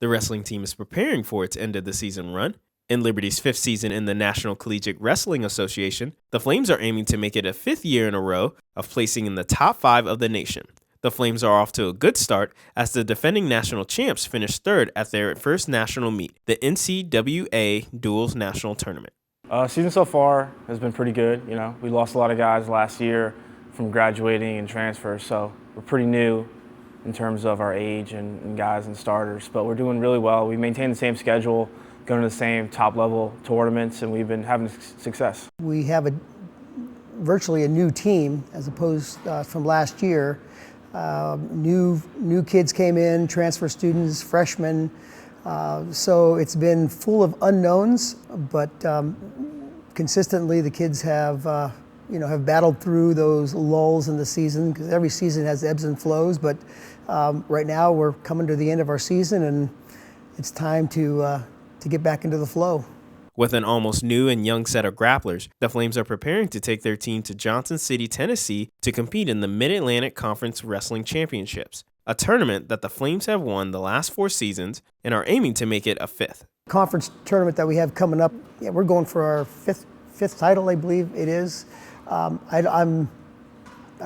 The wrestling team is preparing for its end of the season run. In Liberty's fifth season in the National Collegiate Wrestling Association, the Flames are aiming to make it a fifth year in a row of placing in the top 5 of the nation. The Flames are off to a good start as the defending national champs finished third at their first national meet, the NCWA Duels National Tournament. Season so far has been pretty good. We lost a lot of guys last year from graduating and transfers, so we're pretty new in terms of our age and guys and starters, but we're doing really well. We maintain the same schedule, going to the same top-level tournaments, and we've been having success. We have virtually a new team as opposed from last year. New kids came in, transfer students, freshmen. So it's been full of unknowns, but consistently the kids have battled through those lulls in the season, because every season has ebbs and flows. But right now we're coming to the end of our season, and it's time to get back into the flow. With an almost new and young set of grapplers, the Flames are preparing to take their team to Johnson City, Tennessee to compete in the Mid-Atlantic Conference Wrestling Championships, a tournament that the Flames have won the last 4 seasons and are aiming to make it a 5th. Conference tournament that we have coming up, we're going for our fifth title, I believe it is. I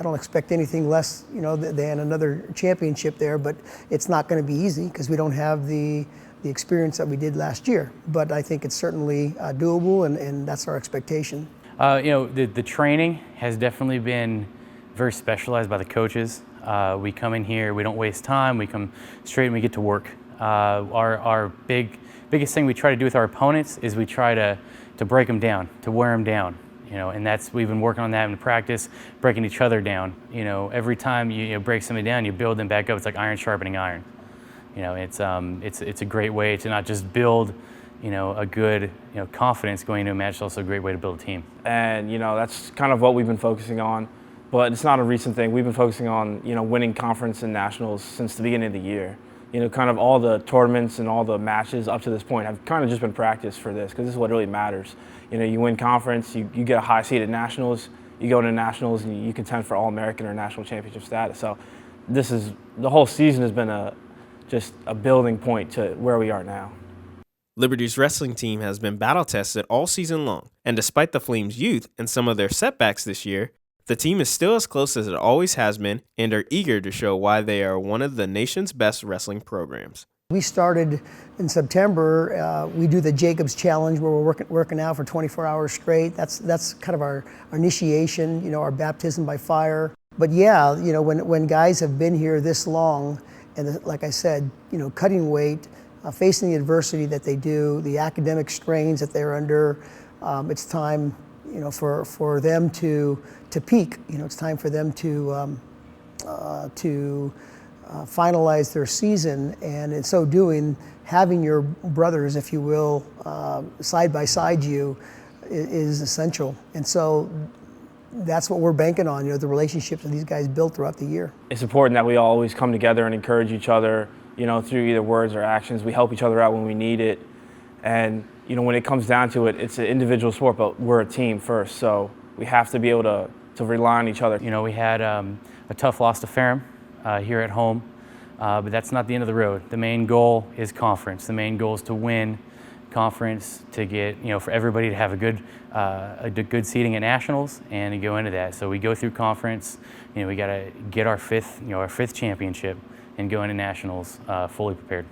don't expect anything less, than another championship there, but it's not going to be easy because we don't have the experience that we did last year. But I think it's certainly doable, and that's our expectation. The training has definitely been very specialized by the coaches. We come in here, we don't waste time, we come straight and we get to work. Our biggest thing we try to do with our opponents is we try to break them down, to wear them down. And we've been working on that in practice, breaking each other down. Every time you break somebody down, you build them back up. It's like iron sharpening iron. It's a great way to not just build, a good, confidence going into a match. It's also a great way to build a team. And that's kind of what we've been focusing on. But it's not a recent thing. We've been focusing on winning conference and nationals since the beginning of the year. Kind of all the tournaments and all the matches up to this point have kind of just been practice for this, because this is what really matters. You win conference, you get a high seed at nationals, you go into nationals and you contend for All-American or national championship status. So the whole season has been just a building point to where we are now. Liberty's wrestling team has been battle-tested all season long, and despite the Flames' youth and some of their setbacks this year, the team is still as close as it always has been and are eager to show why they are one of the nation's best wrestling programs. We started in September. We do the Jacobs Challenge, where we're working out for 24 hours straight. That's kind of our initiation, our baptism by fire. But when guys have been here this long, and like I said, cutting weight, facing the adversity that they do, the academic strains that they're under, it's time, for them to peak. It's time for them to finalize their season, and in so doing, having your brothers, if you will, side by side you is essential. And so that's what we're banking on, the relationships that these guys built throughout the year. It's important that we always come together and encourage each other, through either words or actions. We help each other out when we need it. And, when it comes down to it, it's an individual sport, but we're a team first. So we have to be able to rely on each other. We had a tough loss to Ferrum here at home, but that's not the end of the road. The main goal is conference. The main goal is to win conference, to get, for everybody to have a good seating at nationals and to go into that. So we go through conference, we got to get our fifth championship and go into nationals fully prepared.